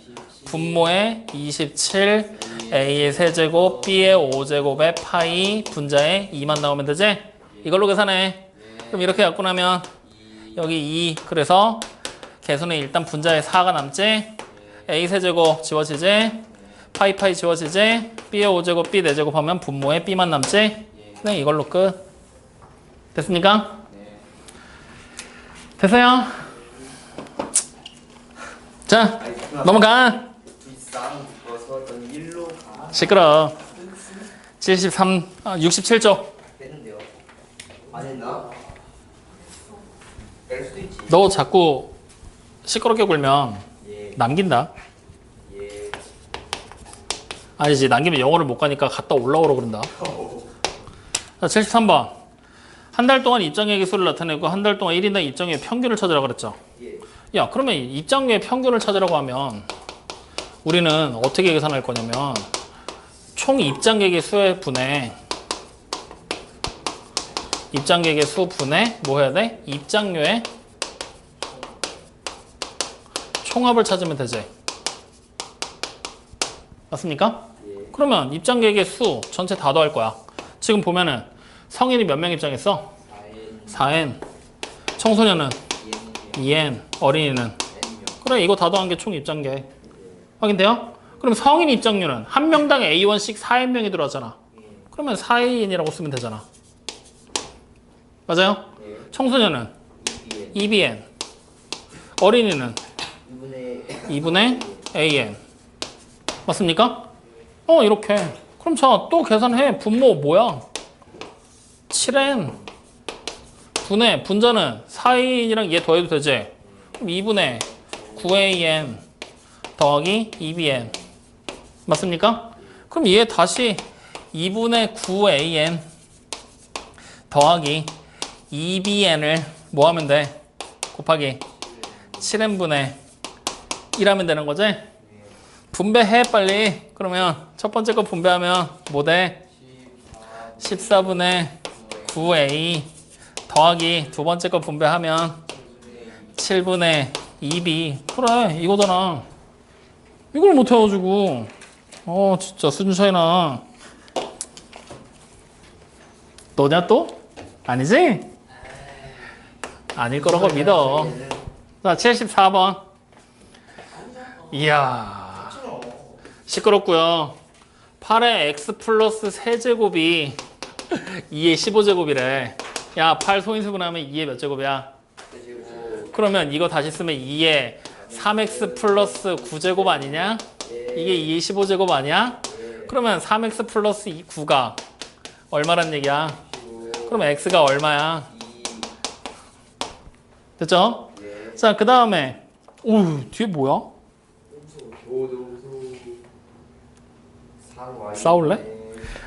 분모에 27 A의 세제곱 B의 5제곱에 파이 분자에 2만 나오면 되지? 이걸로 계산해. 그럼 이렇게 갖고 나면 여기 2 그래서 개수는 일단 분자에 4가 남지? A 세제곱 지워지지? 파이 지워지지? B의 5제곱 B 4제곱 하면 분모에 B만 남지? 네, 이걸로 끝. 됐습니까? 됐어요? 자, 넘어가. 시끄러. 67쪽. 됐는데요. 안 했나? 낼 수도 있지. 너 자꾸 시끄럽게 굴면 예. 남긴다. 예. 아니지, 남기면 영어를 못 가니까 갔다 올라오라 그런다. 자, 73번. 한 달 동안 입장객의 수를 나타내고 한 달 동안 1인당 입장객의 평균을 찾으라 그랬죠. 예. 야, 그러면 입장객의 평균을 찾으라고 하면 우리는 어떻게 계산할 거냐면 총 입장객의 수의 분에 입장객의 수 분에 뭐 해야 돼? 입장료의 총합을 찾으면 되지. 맞습니까? 예. 그러면 입장객의 수 전체 다 더할 거야. 지금 보면은 성인이 몇 명 입장했어? 4N. 청소년은 2N. 어린이는? 그래, 이거 다 더한 게 총 입장객. 확인돼요? 그럼 성인 입장료는 한 명당 A1씩 4N명이 들어왔잖아. 그러면 4AN이라고 쓰면 되잖아. 맞아요? 청소년은 2BN. 어린이는 2분의 AN. 맞습니까? 이렇게. 그럼 자, 또 계산해. 분모 뭐야? 7N. 분의 분자는 4AN이랑 얘 더해도 되지? 그럼 2분의 9AN 더하기 2BN. 맞습니까? 그럼 얘 다시 2분의 9AN 더하기 2BN을 뭐 하면 돼? 곱하기 7N분의 1 하면 되는 거지? 분배해 빨리. 그러면 첫 번째 거 분배하면 뭐 돼? 14분의 9A 더하기 두 번째 거 분배하면 7분의 2B. 그래, 이거잖아. 이걸 못 해가지고 진짜 수준 차이나. 너냐 또? 아니지? 아닐 거라고 믿어. 자, 74번. 이야. 시끄럽고요. 8의 x 플러스 세제곱이 2의 15제곱이래. 야, 8 소인수분하면 2의 몇 제곱이야? 그러면 이거 다시 쓰면 2의 3x 플러스 9제곱 아니냐? 이게 2의 15제곱 아니야? 그러면 3x 플러스 9가 얼마란 얘기야? 그러면 x가 얼마야? 됐죠? 자, 그 다음에 뒤에 뭐야? 싸울래?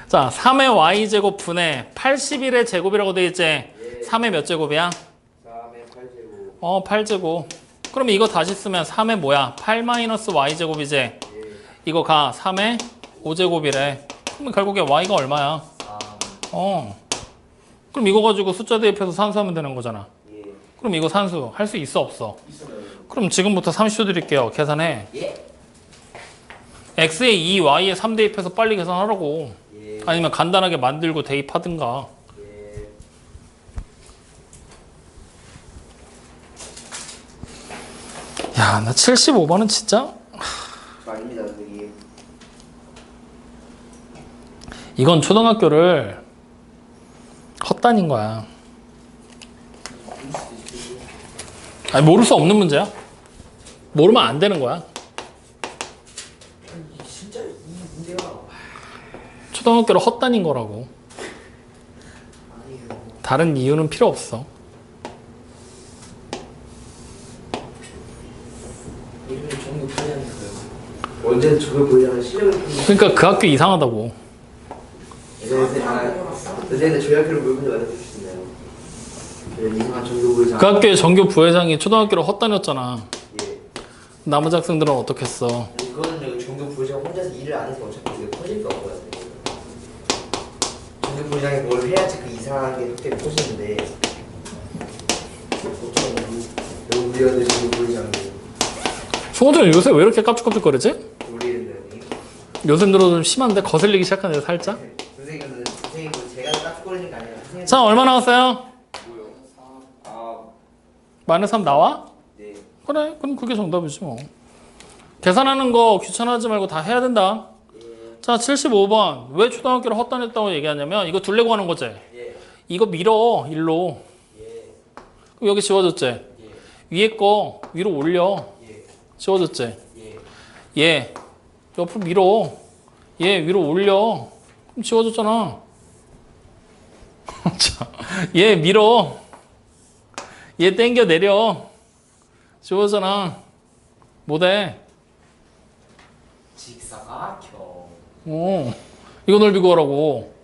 자, 3의 y제곱 분의 81의 제곱이라고 돼 있지? 3의 몇 제곱이야? 3의 8제곱. 8제곱. 그럼 이거 다시 쓰면 3의 뭐야? 8 마이너스 y제곱이지? 이거 가 3의 5제곱이래. 그럼 결국에 y가 얼마야? 그럼 이거 가지고 숫자 대입해서 산수하면 되는 거잖아. 그럼 이거 산수 할 수 있어 없어? 그럼 지금부터 30초 드릴게요. 계산해. x에 2, y에 3 대입해서 빨리 계산하라고. 아니면 간단하게 만들고 대입하든가. 야, 나 75번은 진짜 아닙니다, 선생님. 이건 초등학교를 헛다닌 거야. 아니, 모를 수 없는 문제야. 모르면 안 되는 거야. 진짜 이 문제가 초등학교를 헛다닌 거라고. 아니에요. 다른 이유는 필요 없어. 이름이 종교 부여하니까요. 언제 저걸 보이잖아. 실력을 보는. 그러니까 그 학교 이상하다고. 선생님, 저희 학교를 뭘 먼저 알려줄 수 있나요? 이상한 종교 보이잖아. 그 학교의 전교 부회장이 초등학교를 헛다녔잖아. 예. 나머지 학생들은 어떻게 했어? 이거는 종교 부회장 혼자서 일을 안 해서 어차피 이게 퍼질 거 없고요. 종교 부회장이 뭘 해야지 그 이상한 게 그때 퍼지는데. 너무 미안해, 종교 부회장이. 송호준 요새 왜 이렇게 깝죽깝죽거리지? 우리는 요새 들어 좀 심한데 거슬리기 시작하네 살짝. 선생님은 제가 깍거리는 게 아니라 선생님. 자, 얼마 나왔어요? 뭐요? 아, 마이너스 3 나와? 네. 그래, 그럼 그게 정답이지 뭐. 계산하는 거 귀찮아하지 말고 다 해야 된다. 자, 75번. 왜 초등학교를 헛다녔다고 얘기하냐면 이거 둘레고 하는 거지? 예. 이거 밀어, 일로. 예. 그럼 여기 지워졌지? 예. 위에 거 위로 올려. 예. 지워졌지? 예. 얘 옆으로 밀어. 얘 위로 올려. 그럼 지워졌잖아. 자, 얘 밀어. 얘 땡겨 내려. 지워졌잖아. 뭐돼? 직사각형. 이거 넓이 구하라고.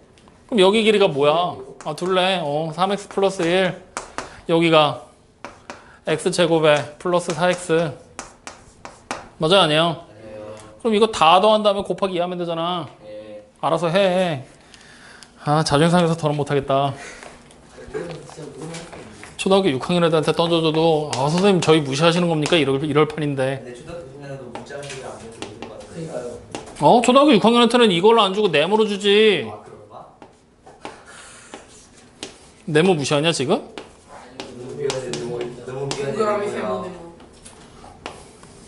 그럼 여기 길이가 뭐야? 둘레. 3x 플러스 1. 여기가 x제곱에 플러스 4x. 맞아요, 아니에요? 아니에요. 그럼 이거 다 더한 다음에 곱하기 2 하면 되잖아. 예. 알아서 해. 자존심 상해서 더는 못하겠다. 진짜 모르는 초등학교 6학년 애들한테 던져줘도 선생님 저희 무시하시는 겁니까? 이럴 판인데. 근데 초등학교 중에도 문자식을 안 먹고 있는 것 같아요. 그러니까요. 초등학교 6학년한테는 이걸로 안 주고 네모로 주지. 아, 그런가? 네모 무시하냐 지금? 너무 미안해. 너무 미안해. 동그라미 세모네모.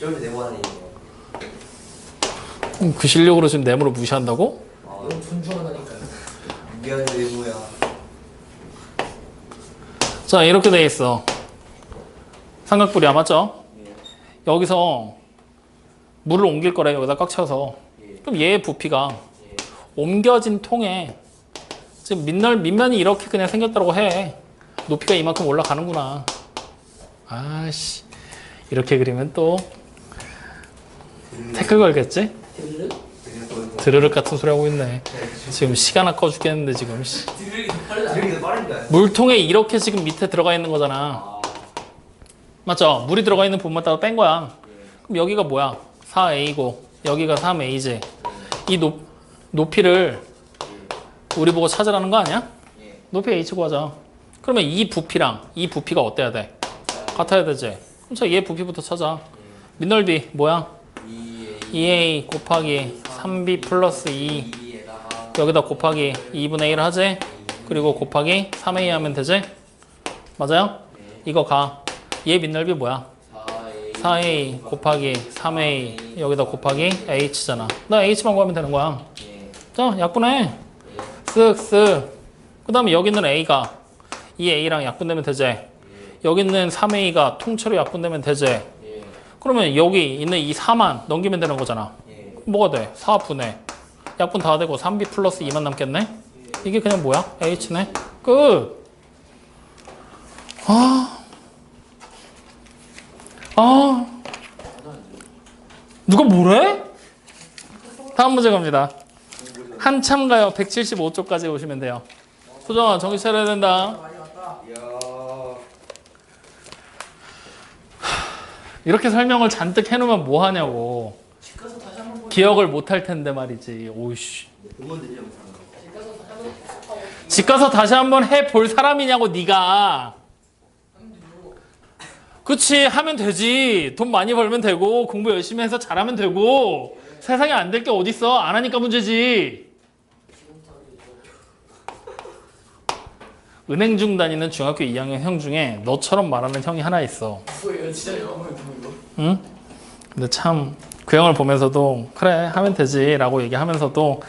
좀 네모하는 얘기예요. 그 실력으로 지금 네모로 무시한다고? 아, 이건 존중하다니까요. 미안해 네모야. 자, 이렇게 돼 있어. 삼각뿔이야, 맞죠? 예. 여기서 물을 옮길 거래, 여기다 꽉 차서. 예. 그럼 얘의 부피가 예. 옮겨진 통에 지금 밑면이 이렇게 그냥 생겼다고 해. 높이가 이만큼 올라가는구나. 아씨, 이렇게 그리면 또 태클 걸겠지? 드르륵? 드르륵 같은 소리 하고 있네. 지금 시간 아까워 죽겠는데 지금. 드르륵이 빠르다. 드리기도 빠른데. 물통에 이렇게 지금 밑에 들어가 있는 거잖아. 맞죠? 물이 들어가 있는 부분만 따로 뺀 거야. 그럼 여기가 뭐야? 4a고 여기가 3a지. 이 높이를 우리 보고 찾으라는 거 아니야? 예. 높이 h 구하자. 그러면 이 부피랑 이 부피가 어때야 돼? 같아야 되지. 그럼 자, 얘 부피부터 찾아. 밑넓이 뭐야? 2a 곱하기 3b 플러스 2 2에다가 여기다 곱하기 2분의 1 하지? 그리고 곱하기 3a 하면 되지? 맞아요? 이거 가. 얘 밑넓이 뭐야? 4a 곱하기 3a 여기다 곱하기 h잖아. 나 h만 구하면 되는 거야. 자, 약분해. 쓱쓱. 그 다음에 여기 있는 a가 이 a랑 약분되면 되지. 여기 있는 3a가 통째로 약분되면 되지. 그러면 여기 있는 이 4만 넘기면 되는 거잖아. 뭐가 돼? 4분의 약분 다 되고 3b 플러스 2만 남겠네? 이게 그냥 뭐야? h네? 끝! 누가 뭐래? 다음 문제 갑니다. 한참 가요. 175쪽까지 오시면 돼요. 소정아, 정신 차려야 된다. 이렇게 설명을 잔뜩 해놓으면 뭐 하냐고. 기억을 못 할 텐데 말이지. 오이씨. 집 가서 다시 한번 해볼 사람이냐고, 네가. 그치, 하면 되지. 돈 많이 벌면 되고 공부 열심히 해서 잘하면 되고 세상에 안 될 게 어딨어. 안 하니까 문제지. 은행중 다니는 중학교 2학년 형 중에 너처럼 말하는 형이 하나 있어. 뭐예요? 진짜 영어를 보는 거? 응? 근데 참 그 형을 보면서도 그래 하면 되지 라고 얘기하면서도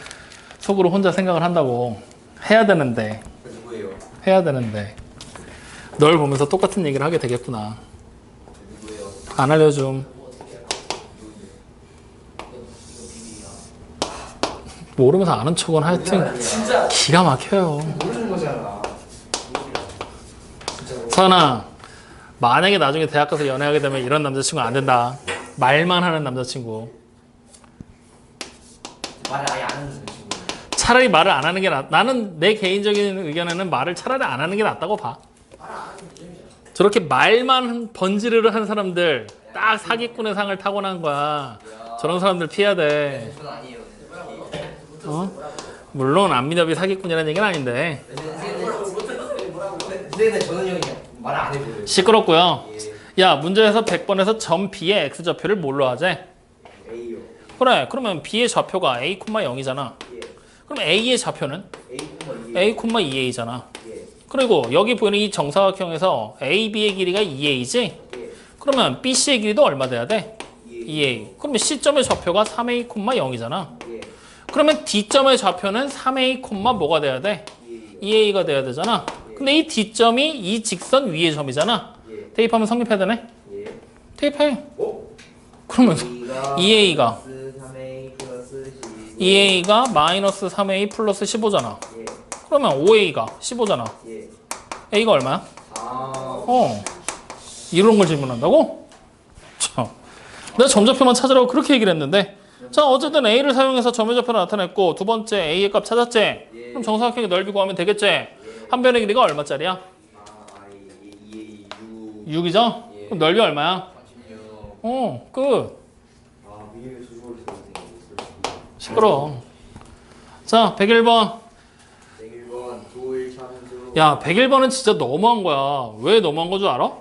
속으로 혼자 생각을 한다고. 해야 되는데 누구예요? 해야 되는데 널 보면서 똑같은 얘기를 하게 되겠구나. 누구예요? 안 알려줌. 모르면서 아는 척은 하여튼 진짜 기가 막혀요. 모르는 거잖아. 서연아, 만약에 나중에 대학 가서 연애하게 되면 이런 남자친구 안 된다. 말만 하는 남자친구. 말을 아예 안 하는 친구. 차라리 말을 안 하는 게 나는 내 개인적인 의견에는 말을 차라리 안 하는 게 낫다고 봐. 저렇게 말만 번지르르 한 사람들 딱 사기꾼의 상을 타고난 거야. 저런 사람들 피해야 돼. 그건 아니에요. 어? 물론 안미답이 사기꾼이라는 얘기는 아닌데. 근데 저는 형이 말 안 해보여요. 시끄럽고요. 야, 문제에서 100번에서 점 B의 X좌표를 뭘로 하재? A요. 그래, 그러면 B의 좌표가 A, 0이잖아. 예. 그럼 A의 좌표는 A, A, 2A잖아. 예. 그리고 여기 보이는 이 정사각형에서 A, B의 길이가 2A지? 예. 그러면 B, C의 길이도 얼마 돼야 돼? 예. 2A. 그러면 C점의 좌표가 3A, 0이잖아. 예. 그러면 D점의 좌표는 3A, 뭐가 돼야 돼? 예. 2A가 돼야 되잖아. 근데 이 D점이 이 직선 위의 점이잖아. 예. 대입하면 성립해야 되네? 예. 대입해. 어? 그러면서 2A가 3A 플러스 15. 2A가 마이너스 3A 플러스 15잖아. 예. 그러면 5A가 15잖아. 예. A가 얼마야? 아. 이런 걸 질문한다고? 참. 내가 점좌표만 찾으라고 그렇게 얘기를 했는데. 자, 어쨌든 A를 사용해서 점의 좌표를 나타냈고, 두 번째 A의 값 찾았지? 그럼 정사각형의 넓이 구하면 되겠지? 한 변의 길이가 얼마짜리야? 아, 6. 6이죠? 그럼 넓이 얼마야? 36. 끝. 아, 미니맵 수고를 시끄러워. 자, 101번. 101번 도일 참수. 야, 101번은 진짜 너무한 거야. 왜 너무한 거 줄 알아?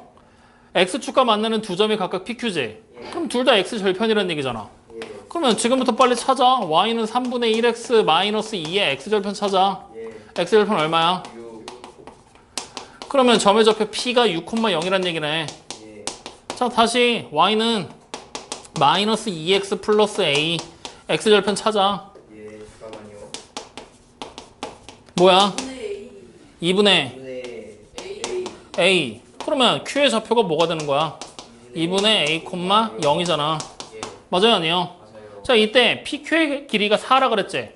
X축과 만나는 두 점이 각각 PQ지? 그럼 둘 다 X 절편이라는 얘기잖아. 예. 그러면 지금부터 빨리 찾아. Y는 3분의 1X 마이너스 2의 X절편 찾아. 예. X절편 얼마야? 6. 그러면 점의 좌표 P가 6,0이란 얘기네. 예. 자, 다시 Y는 마이너스 2X 플러스 A X절편 찾아. 예. 잠깐만요. 뭐야? 2분의 2분의 A. A. 그러면 Q의 좌표가 뭐가 되는 거야? 2분의 A, 0이잖아. 예. 맞아요, 아니에요? 맞아요. 자, 이때 PQ의 길이가 4라 그랬지? 예.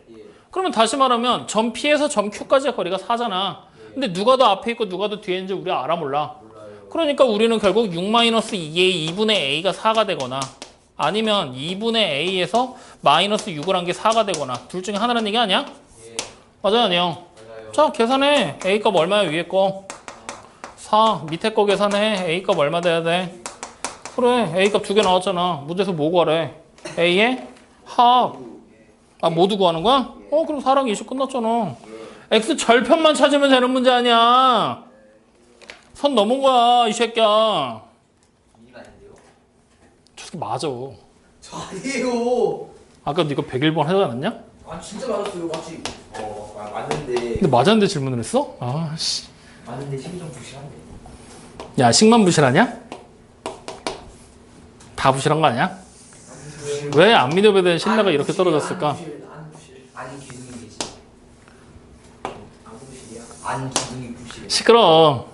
그러면 다시 말하면 점 P에서 점 Q까지의 거리가 4잖아. 근데 누가 더 앞에 있고 누가 더 뒤에 있는지 우리 알아 몰라? 몰라요. 그러니까 우리는 결국 6-2의 2분의 A가 4가 되거나 아니면 2분의 A에서 마이너스 6을 한 게 4가 되거나 둘 중에 하나라는 얘기 아니야? 예. 맞아요, 아니에요? 맞아요. 자, 계산해. A 값 얼마야, 위에 거? 4. 밑에 거 계산해. A 값 얼마 돼야 돼? 그래, A 값 2개 나왔잖아. 문제에서 뭐 구하래? A의 합. 아, 모두 구하는 거야? 그럼 4랑 20 끝났잖아. X 절편만 찾으면 되는 문제 아니야. 선 넘은 거야, 이 새끼야. 이가 아닌데요? 저 새끼 맞아. 저 아니에요. 아까 네가 101번 하지 않았냐? 아, 진짜 맞았어요. 맞지? 맞는데 근데 맞았는데 질문을 했어? 아씨. 맞는데 식이 좀 부실한데. 야, 식만 부실하냐? 다 부실한 거 아니야? 왜 안미접에 대한 신뢰가 이렇게 떨어졌을까? 안 기둥이 되지. 안 부실이야? 안 기둥이 부실해. 시끄러워.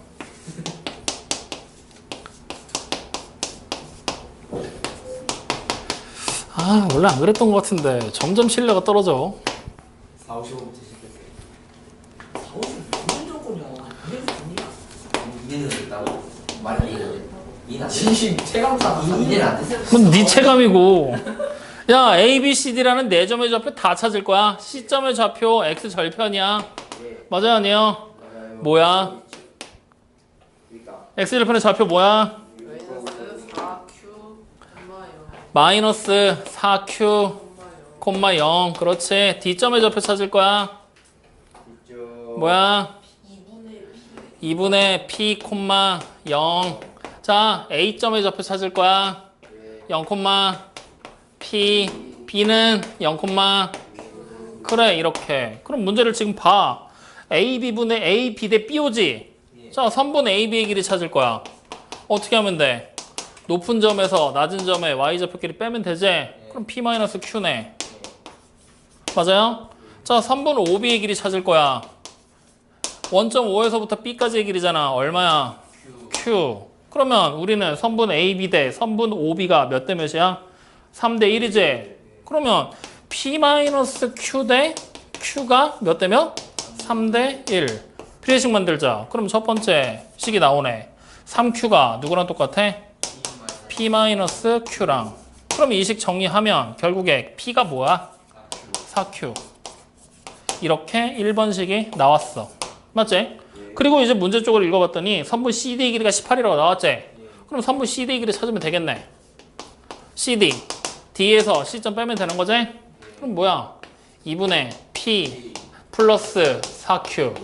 아, 원래 안 그랬던 것 같은데 점점 신뢰가 떨어져. 4, 55부터 시작했어요. 4, 50 무슨 조건이야. 이래도 됩니다. 2년은 됐다고? 말이 안 되는데. 2년 진심 체감상 2년 안 됐어요. 그건 네 체감이고. 야, A, B, C, D라는 네 점의 좌표 다 찾을 거야. C점의 좌표 X 절편이야. 예. 맞아요, 아니에요? 맞아요. 뭐야? 그러니까 X 절편의 좌표 뭐야? 마이너스 4Q, 마이너스 4Q, 0, 0. 그렇지. D점의 좌표 찾을 거야. 있죠. 뭐야? 2분의 2분의 P, 0. 자, A점의 좌표 찾을 거야. 예. 0, P, B는 0, 그래, 이렇게. 그럼 문제를 지금 봐. A, B분의 A, B 대 B 오지? 자, 선분 A, B의 길이 찾을 거야. 어떻게 하면 돼? 높은 점에서 낮은 점의 Y좌표끼리 빼면 되지? 그럼 P-Q네. 맞아요? 자, 선분 OB의 길이 찾을 거야. 원점 5에서부터 B까지의 길이잖아. 얼마야? Q. 그러면 우리는 선분 AB 대 선분 OB가 몇 대 몇이야? 3대 1이지? 그러면 P-Q 대 Q가 몇 대 몇? 3대 1. 비례식 만들자. 그럼 첫 번째 식이 나오네. 3Q가 누구랑 똑같아? P-Q랑. 그럼 이 식 정리하면 결국에 P가 뭐야? 4Q. 이렇게 1번식이 나왔어. 맞지? 그리고 이제 문제 쪽을 읽어봤더니 선분 CD의 길이가 18이라고 나왔지? 그럼 선분 CD의 길이 찾으면 되겠네. CD. D에서 C점 빼면 되는 거지? 그럼 뭐야? 2분의 P 플러스 4Q.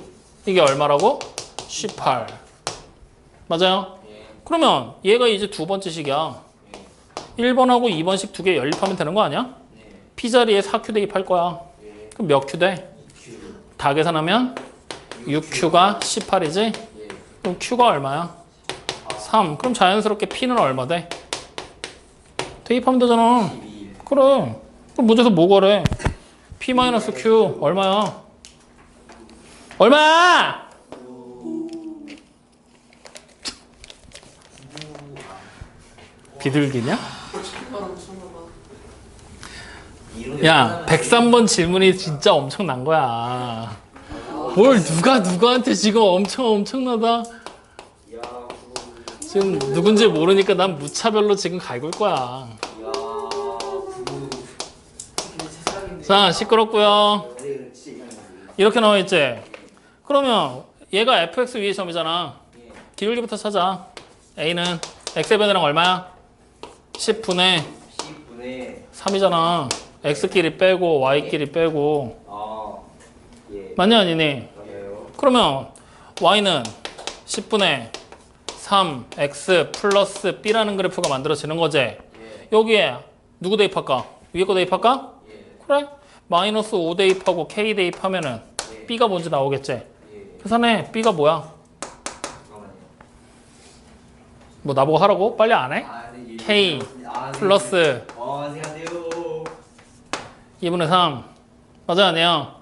이게 얼마라고? 18. 맞아요? 그러면 얘가 이제 두 번째 식이야. 1번하고 2번식 두 개 연립하면 되는 거 아니야? P 자리에 4Q 대입할 거야. 그럼 몇 Q 돼? 다 계산하면 6Q가 18이지? 그럼 Q가 얼마야? 3. 그럼 자연스럽게 P는 얼마 돼? 대입하면 되잖아. 그래. 그럼 문제에서 뭐 거래? P-Q 얼마야? 얼마야? 비둘기냐? 이거랑 무슨 거봐. 야, 103번 질문이 진짜 엄청난 거야. 뭘 누구한테 지금 엄청나다. 지금 누군지 모르니까 난 무차별로 지금 갈굴 거야. 자, 시끄럽고요. 이렇게 나와 있지? 그러면 얘가 fx 위의 점이잖아. 기울기부터 찾아. a는 x의 변화량 얼마야? 10분의 3이잖아. x끼리 빼고 y끼리 빼고. 맞냐 아니니? 그러면 y는 10분의 3x 플러스 b라는 그래프가 만들어지는 거지. 여기에 누구 대입할까? 위에 거 대입할까? 그래? 마이너스 5 대입하고 k 대입하면은 b가 뭔지 나오겠지. 계산해. b가 뭐야? 뭐 나보고 하라고? 빨리 안 해? k 플러스 2분의 3 맞아 아니야?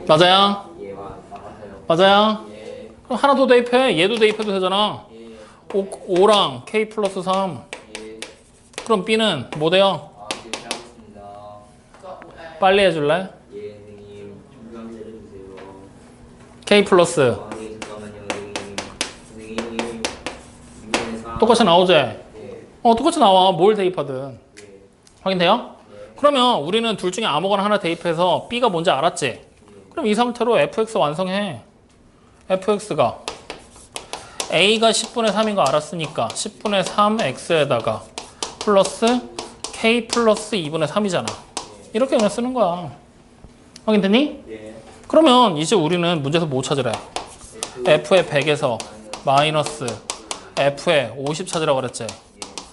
맞아요? 맞아요? 그럼 하나 더 대입해. 얘도 대입해도 되잖아. 5랑 k 플러스 3 그럼 b는 뭐 돼요? 빨리 해줄래? k 플러스 똑같이 나오지? 똑같이 나와. 뭘 대입하든. 확인돼요? 그러면 우리는 둘 중에 아무거나 하나 대입해서 b가 뭔지 알았지? 그럼 이 상태로 fx 완성해. fx가 a가 10분의 3인 거 알았으니까 10분의 3x에다가 플러스 k 플러스 2분의 3이잖아. 이렇게 그냥 쓰는 거야. 확인됐니? 그러면 이제 우리는 문제에서 뭐 찾으래? f의 100에서 마이너스 f의 50 찾으라고 그랬지.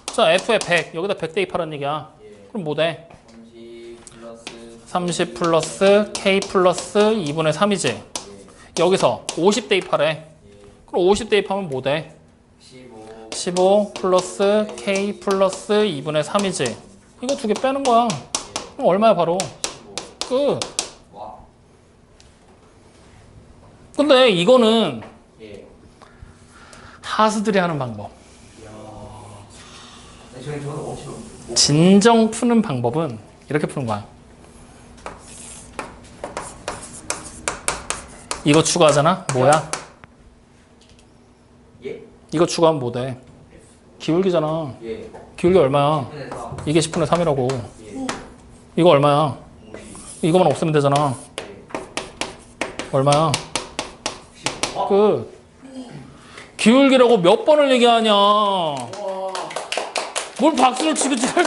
자, f의 100 여기다 100 대입하라는 얘기야. 그럼 뭐 돼? 30 플러스 30 플러스 K 플러스 2분의 3이지. 여기서 50 대입하래. 그럼 50 대입하면 뭐 돼? 15 15 플러스 K 플러스 2분의 3이지. 이거 두 개 빼는 거야. 그럼 얼마야 바로? 15 끝. 와. 근데 이거는 예. 하수들이 하는 방법. 저는 없이 진정 푸는 방법은 이렇게 푸는 거야. 이거 추가하잖아? 뭐야? 예? 이거 추가하면 뭐 돼? 기울기잖아. 예. 기울기 얼마야? 10분의 4 이게 10분의 3이라고. 예. 이거 얼마야? 50 이거만 없으면 되잖아. 예. 얼마야? 15 끝. 기울기라고 몇 번을 얘기하냐. 뭘 박수를 치고 지랄.